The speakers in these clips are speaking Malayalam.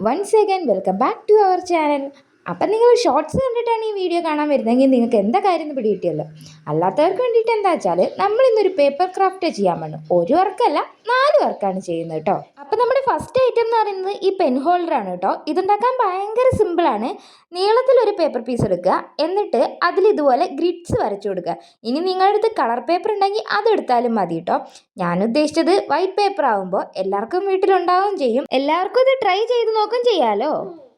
Once again welcome back to our channel. അപ്പം നിങ്ങൾ ഷോർട്സ് കണ്ടിട്ടാണ് ഈ വീഡിയോ കാണാൻ വരുന്നതെങ്കിൽ നിങ്ങൾക്ക് എന്താ കാര്യം എന്ന് പിടികിട്ടിയല്ലോ. അല്ലാത്തവർക്ക് വേണ്ടിയിട്ട് എന്താ വെച്ചാൽ നമ്മൾ ഇന്നൊരു പേപ്പർ ക്രാഫ്റ്റ് ചെയ്യാൻ വേണം. ഒരു വർക്കല്ല 4 വർക്കാണ് ചെയ്യുന്നത് കേട്ടോ. അപ്പം നമ്മുടെ ഫസ്റ്റ് ഐറ്റം എന്ന് പറയുന്നത് ഈ പെൻ ഹോൾഡറാണ് കേട്ടോ. ഇതുണ്ടാക്കാൻ ഭയങ്കര സിമ്പിളാണ്. നീളത്തിലൊരു പേപ്പർ പീസ് എടുക്കുക, എന്നിട്ട് അതിൽ ഇതുപോലെ ഗ്രിഡ്സ് വരച്ചു കൊടുക്കുക. ഇനി നിങ്ങളുടെ അടുത്ത് കളർ പേപ്പർ ഉണ്ടെങ്കിൽ അതെടുത്താലും മതി കേട്ടോ. ഞാൻ ഉദ്ദേശിച്ചത് വൈറ്റ് പേപ്പർ ആകുമ്പോൾ എല്ലാവർക്കും വീട്ടിലുണ്ടാവുകയും ചെയ്യും, എല്ലാവർക്കും ഇത് ട്രൈ ചെയ്ത് നോക്കുകയും ചെയ്യാമല്ലോ.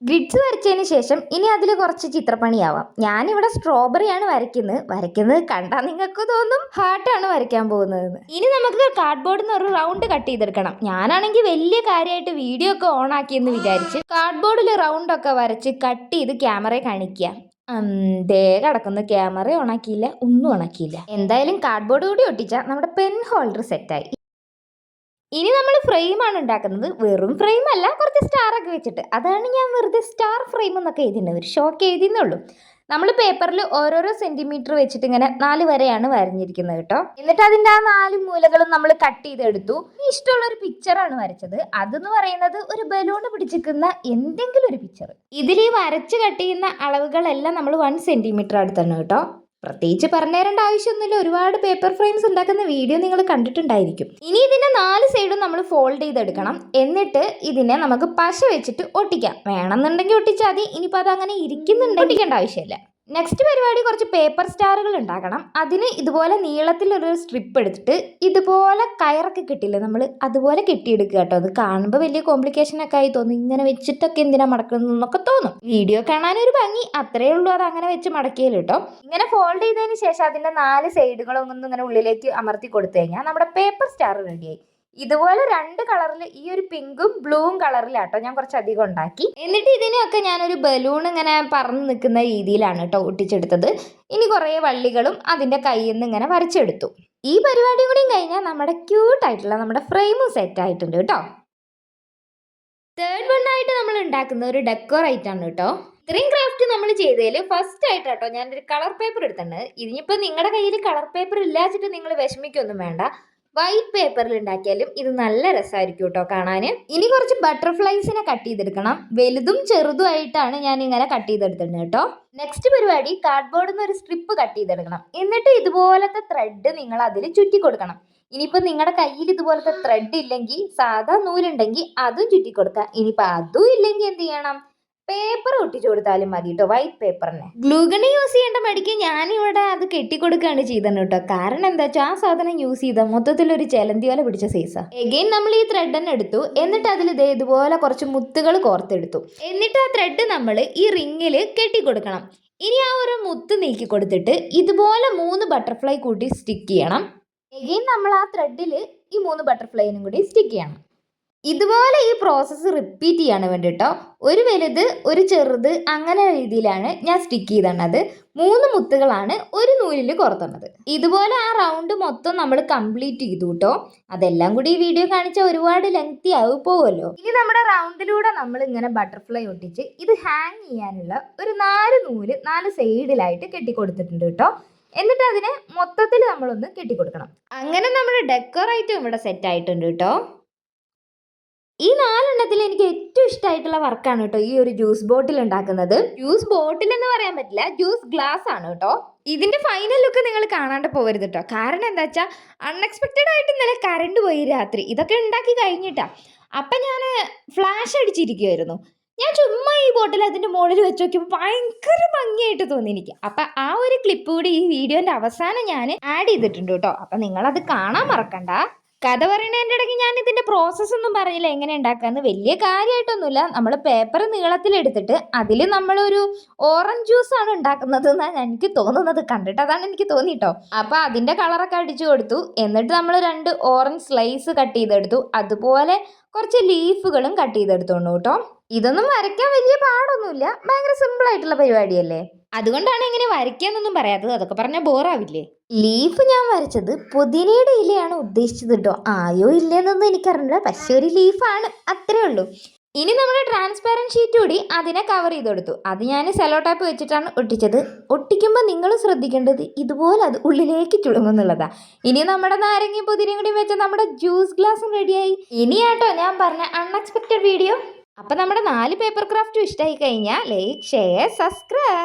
ഗ്രിഡ്സ് വരച്ചതിന് ശേഷം ഇനി അതിൽ കുറച്ച് ചിത്രപ്പണിയാവാം. ഞാനിവിടെ സ്ട്രോബെറിയാണ് വരയ്ക്കുന്നത് കണ്ടാൽ നിങ്ങൾക്ക് തോന്നും ഹാർട്ടാണ് വരയ്ക്കാൻ പോകുന്നതെന്ന്. ഇനി നമുക്ക് കാർഡ്ബോർഡിൽ നിന്ന് ഒരു റൗണ്ട് കട്ട് ചെയ്തെടുക്കണം. ഞാനാണെങ്കിൽ വലിയ കാര്യമായിട്ട് വീഡിയോ ഒക്കെ ഓൺ ആക്കിയെന്ന് വിചാരിച്ച് കാർഡ്ബോർഡിൽ റൗണ്ടൊക്കെ വരച്ച് കട്ട് ചെയ്ത് ക്യാമറയെ കാണിക്കുക. ദേ കിടക്കുന്ന ക്യാമറ ഓണാക്കിയില്ല, ഒന്നും ഓണാക്കിയില്ല. എന്തായാലും കാർഡ്ബോർഡ് കൂടി ഒട്ടിച്ചാൽ നമ്മുടെ പെൻ ഹോൾഡർ സെറ്റായി. ഇനി നമ്മൾ ഫ്രെയിമാണ് ഉണ്ടാക്കുന്നത്. വെറും ഫ്രെയിം അല്ല, കുറച്ച് സ്റ്റാറൊക്കെ വെച്ചിട്ട്. അതാണ് ഞാൻ വെറുതെ സ്റ്റാർ ഫ്രെയിം എന്നൊക്കെ എഴുതിയിട്ടുണ്ട്, ഒരു ഷോക്ക് എഴുതിയെന്നുള്ളൂ. നമ്മൾ പേപ്പറിൽ ഓരോരോ സെൻറ്റിമീറ്റർ വെച്ചിട്ട് ഇങ്ങനെ 4 വരെയാണ് വരഞ്ഞിരിക്കുന്നത് കേട്ടോ. എന്നിട്ട് അതിൻ്റെ ആ 4 മൂലകളും നമ്മൾ കട്ട് ചെയ്തെടുത്തു. ഇഷ്ടമുള്ളൊരു പിക്ചറാണ് വരച്ചത്. അതെന്ന് പറയുന്നത് ഒരു ബലൂൺ പിടിച്ചിരിക്കുന്ന എന്തെങ്കിലും ഒരു പിക്ചർ. ഇതിൽ ഈ വരച്ച് കട്ട് ചെയ്യുന്ന അളവുകളെല്ലാം നമ്മൾ 1 സെൻറ്റിമീറ്റർ അടുത്താണ് കേട്ടോ. പ്രത്യേകിച്ച് പറഞ്ഞു തരേണ്ട ആവശ്യമൊന്നുമില്ല, ഒരുപാട് പേപ്പർ ഫ്രെയിംസ് ഉണ്ടാക്കുന്ന വീഡിയോ നിങ്ങൾ കണ്ടിട്ടുണ്ടായിരിക്കും. ഇനി ഇതിന്റെ 4 സൈഡും നമ്മൾ ഫോൾഡ് ചെയ്തെടുക്കണം. എന്നിട്ട് ഇതിനെ നമുക്ക് പശ വെച്ചിട്ട് ഒട്ടിക്കാം. വേണമെന്നുണ്ടെങ്കിൽ ഒട്ടിച്ചാൽ മതി. ഇനിയിപ്പോൾ അത് അങ്ങനെ ഇരിക്കുന്നുണ്ടെങ്കിൽ ഒട്ടിക്കേണ്ട ആവശ്യമില്ല. നെക്സ്റ്റ് പരിപാടി കുറച്ച് പേപ്പർ സ്റ്റാറുകൾ ഉണ്ടാക്കണം. അതിന് ഇതുപോലെ നീളത്തിലൊരു സ്ട്രിപ്പ് എടുത്തിട്ട് ഇതുപോലെ കയറൊക്കെ കിട്ടില്ല, നമ്മൾ അതുപോലെ കെട്ടിയെടുക്കുക കേട്ടോ. അത് കാണുമ്പോൾ വലിയ കോംപ്ലിക്കേഷനൊക്കെ ആയി തോന്നും, ഇങ്ങനെ വെച്ചിട്ടൊക്കെ എന്തിനാ മടക്കുന്നതെന്നൊക്കെ തോന്നും. വീഡിയോ കാണാനൊരു ഭംഗി അത്രേ ഉള്ളൂ, അത് അങ്ങനെ വെച്ച് മടക്കിയല്ലോ കേട്ടോ. ഇങ്ങനെ ഫോൾഡ് ചെയ്തതിന് ശേഷം അതിൻ്റെ 4 സൈഡുകളൊന്നും ഇങ്ങനെ ഉള്ളിലേക്ക് അമർത്തി കൊടുത്തു കഴിഞ്ഞാൽ നമ്മുടെ പേപ്പർ സ്റ്റാർ റെഡിയായി. ഇതുപോലെ 2 കളറിൽ, ഈ ഒരു പിങ്കും ബ്ലൂവും കളറിലാട്ടോ ഞാൻ കുറച്ച് അധികം ഉണ്ടാക്കി. എന്നിട്ട് ഇതിനെയൊക്കെ ഞാനൊരു ബലൂൺ ഇങ്ങനെ പറന്ന് നിൽക്കുന്ന രീതിയിലാണ് കേട്ടോ ഒട്ടിച്ചെടുത്തത്. ഇനി കുറേ വള്ളികളും അതിൻ്റെ കയ്യിൽ നിന്ന് ഇങ്ങനെ വരച്ചെടുത്തു. ഈ പരിപാടി കൂടിയും കഴിഞ്ഞാൽ നമ്മുടെ ക്യൂട്ടായിട്ടുള്ള നമ്മുടെ ഫ്രെയിമും സെറ്റ് ആയിട്ടുണ്ട് കേട്ടോ. തേർഡ് വണ്ണായിട്ട് നമ്മൾ ഉണ്ടാക്കുന്ന ഒരു ഡെക്കോർ ആയിട്ടാണ് കേട്ടോ. ഇത്രയും ക്രാഫ്റ്റ് നമ്മൾ ചെയ്തതിൽ ഫസ്റ്റ് ആയിട്ട് കേട്ടോ ഞാനൊരു കളർ പേപ്പർ എടുത്തിട്ടുണ്ട്. ഇതിനിപ്പോൾ നിങ്ങളുടെ കയ്യിൽ കളർ പേപ്പർ ഇല്ലാച്ചിട്ട് നിങ്ങൾ വിഷമിക്കൊന്നും വേണ്ട. വൈറ്റ് പേപ്പറിൽ ഉണ്ടാക്കിയാലും ഇത് നല്ല രസമായിരിക്കും കേട്ടോ കാണാൻ. ഇനി കുറച്ച് ബട്ടർഫ്ലൈസിനെ കട്ട് ചെയ്തെടുക്കണം. വലുതും ചെറുതും ആയിട്ടാണ് ഞാൻ ഇങ്ങനെ കട്ട് ചെയ്തെടുത്തിട്ടുണ്ട് കേട്ടോ. നെക്സ്റ്റ് പരിപാടി കാർഡ്ബോർഡിൽ നിന്ന് ഒരു സ്ട്രിപ്പ് കട്ട് ചെയ്തെടുക്കണം. എന്നിട്ട് ഇതുപോലത്തെ ത്രെഡ് നിങ്ങൾ അതിൽ ചുറ്റി കൊടുക്കണം. ഇനിയിപ്പോൾ നിങ്ങളുടെ കയ്യിൽ ഇതുപോലത്തെ ത്രെഡ് ഇല്ലെങ്കിൽ സാധാ നൂലുണ്ടെങ്കിൽ അതും ചുറ്റി കൊടുക്കുക. ഇനിയിപ്പോൾ അതും ഇല്ലെങ്കിൽ എന്ത് ചെയ്യണം, പേപ്പർ ഒട്ടിച്ചു കൊടുത്താലും മതി കേട്ടോ. വൈറ്റ് പേപ്പറിന് ഗ്ലൂഗൺ യൂസ് ചെയ്യേണ്ട മടിക്ക് ഞാനിവിടെ അത് കെട്ടിക്കൊടുക്കുകയാണ് ചെയ്തത് കേട്ടോ. കാരണം എന്താ വെച്ചാൽ ആ സാധനം യൂസ് ചെയ്താൽ മൊത്തത്തിലൊരു ചെലന്തി വല പിടിച്ച സൈസാണ്. എഗെയിൻ നമ്മൾ ഈ ത്രെഡ് തന്നെ എടുത്തു. എന്നിട്ട് അതിൽ ഇതുപോലെ കുറച്ച് മുത്തുകൾ കോർത്തെടുത്തു. എന്നിട്ട് ആ ത്രെഡ് നമ്മൾ ഈ റിങ്ങിൽ കെട്ടിക്കൊടുക്കണം. ഇനി ആ ഒരു മുത്ത് നീക്കി കൊടുത്തിട്ട് ഇതുപോലെ 3 ബട്ടർഫ്ലൈ കൂട്ടി സ്റ്റിക്ക് ചെയ്യണം. എഗെയിൻ നമ്മൾ ആ ത്രെഡിൽ ഈ 3 ബട്ടർഫ്ലൈനും കൂടി സ്റ്റിക്ക് ചെയ്യണം. ഇതുപോലെ ഈ പ്രോസസ്സ് റിപ്പീറ്റ് ചെയ്യാണ് വേണ്ടിട്ടോ. ഒരു വലുത് ഒരു ചെറുത് അങ്ങനെ രീതിയിലാണ് ഞാൻ സ്റ്റിക്ക് ചെയ്തത്. 3 മുത്തുകളാണ് ഒരു നൂലിൽ കോർത്തുന്നത്. ഇതുപോലെ ആ റൗണ്ട് മൊത്തം നമ്മൾ കംപ്ലീറ്റ് ചെയ്തു കേട്ടോ. അതെല്ലാം കൂടി ഈ വീഡിയോ കാണിച്ചാൽ ഒരുപാട് ലെങ്തി ആവും പോവല്ലോ. ഇനി നമ്മുടെ റൗണ്ടിലൂടെ നമ്മൾ ഇങ്ങനെ ബട്ടർഫ്ലൈ ഒട്ടിച്ച് ഇത് ഹാങ് ചെയ്യാനുള്ള ഒരു 4 നൂല് 4 സൈഡിലായിട്ട് കെട്ടിക്കൊടുത്തിട്ടുണ്ട് കേട്ടോ. എന്നിട്ട് അതിനെ മൊത്തത്തിൽ നമ്മളൊന്ന് കെട്ടിക്കൊടുക്കണം. അങ്ങനെ നമ്മുടെ ഡെക്കോർ ഐറ്റം ഇവിടെ സെറ്റ് ആയിട്ടുണ്ട് കേട്ടോ. ഈ 4 എണ്ണത്തിൽ എനിക്ക് ഏറ്റവും ഇഷ്ടമായിട്ടുള്ള വർക്കാണ് കേട്ടോ ഈ ഒരു ജ്യൂസ് ബോട്ടിൽ ഉണ്ടാക്കുന്നത്. ജ്യൂസ് ബോട്ടിൽ എന്ന് പറയാൻ പറ്റില്ല, ജ്യൂസ് ഗ്ലാസ് ആണ് കേട്ടോ. ഇതിന്റെ ഫൈനൽ ലുക്ക് നിങ്ങൾ കാണാണ്ട് പോകരുത് കേട്ടോ. കാരണം എന്താ വെച്ചാൽ അൺഎക്സ്പെക്റ്റഡ് ആയിട്ട് ഇന്നലെ കറണ്ട് പോയി രാത്രി. ഇതൊക്കെ ഉണ്ടാക്കി കഴിഞ്ഞിട്ടാ. അപ്പം ഞാൻ ഫ്ലാഷ് അടിച്ചിരിക്കുമായിരുന്നു. ഞാൻ ചുമ്മാ ഈ ബോട്ടിൽ അതിൻ്റെ മുകളിൽ വെച്ച് നോക്കിയപ്പോൾ ഭയങ്കര ഭംഗിയായിട്ട് തോന്നി എനിക്ക്. അപ്പം ആ ഒരു ക്ലിപ്പ് കൂടി ഈ വീഡിയോൻ്റെ അവസാനം ഞാൻ ആഡ് ചെയ്തിട്ടുണ്ട് കേട്ടോ. അപ്പം നിങ്ങളത് കാണാൻ മറക്കണ്ട. കഥ പറയുന്നതിൻ്റെ ഇടയ്ക്ക് ഞാൻ ഇതിൻ്റെ പ്രോസസ്സ് ഒന്നും പറഞ്ഞില്ല എങ്ങനെ ഉണ്ടാക്കാന്ന്. വലിയ കാര്യമായിട്ടൊന്നുമില്ല. നമ്മൾ പേപ്പർ നീളത്തിലെടുത്തിട്ട് അതിൽ നമ്മളൊരു ഓറഞ്ച് ജ്യൂസാണ് ഉണ്ടാക്കുന്നത് എന്നാണ് എനിക്ക് തോന്നുന്നത്. കണ്ടിട്ട് അതാണ് എനിക്ക് തോന്നിട്ടോ. അപ്പോൾ അതിൻ്റെ കളറൊക്കെ അടിച്ചു കൊടുത്തു. എന്നിട്ട് നമ്മൾ 2 ഓറഞ്ച് സ്ലൈസ് കട്ട് ചെയ്തെടുത്തു. അതുപോലെ കുറച്ച് ലീഫുകളും കട്ട് ചെയ്തെടുത്തോണ്ട് കേട്ടോ. ഇതൊന്നും വരയ്ക്കാൻ വലിയ പാടൊന്നുമില്ല, ഭയങ്കര സിമ്പിൾ ആയിട്ടുള്ള പരിപാടിയല്ലേ. അതുകൊണ്ടാണ് ഇങ്ങനെ വരയ്ക്കാന്നൊന്നും പറയാത്തത്. അതൊക്കെ പറഞ്ഞാൽ ബോറാവില്ലേ. ലീഫ് ഞാൻ വരച്ചത് പുതിനയുടെ ഇലയാണ് ഉദ്ദേശിച്ചത് കേട്ടോ. ആയോ ഇല്ലെന്നൊന്നും എനിക്കറിയില്ല, പക്ഷെ ഒരു ലീഫാണ്, അത്രേ ഉള്ളൂ. ഇനി നമ്മുടെ ട്രാൻസ്പാരൻറ്റ് ഷീറ്റ് കൂടി അതിനെ കവർ ചെയ്ത് കൊടുത്തു. അത് ഞാൻ സെലോ ടാപ്പ് വെച്ചിട്ടാണ് ഒട്ടിച്ചത്. ഒട്ടിക്കുമ്പോൾ നിങ്ങൾ ശ്രദ്ധിക്കേണ്ടത് ഇതുപോലെ അത് ഉള്ളിലേക്ക് ചുളുങ്ങുന്നുള്ളതാണ്. ഇനി നമ്മുടെ നാരങ്ങയും പുതിനയും കൂടി വെച്ച നമ്മുടെ ജ്യൂസ് ഗ്ലാസും റെഡിയായി. ഇനിയാട്ടോ ഞാൻ പറഞ്ഞ അൺഎക്സ്പെക്റ്റഡ് വീഡിയോ. അപ്പം നമ്മുടെ 4 പേപ്പർ ക്രാഫ്റ്റും ഇഷ്ടമായി കഴിഞ്ഞാൽ ലൈക്ക് ഷെയർ സബ്സ്ക്രൈബ്.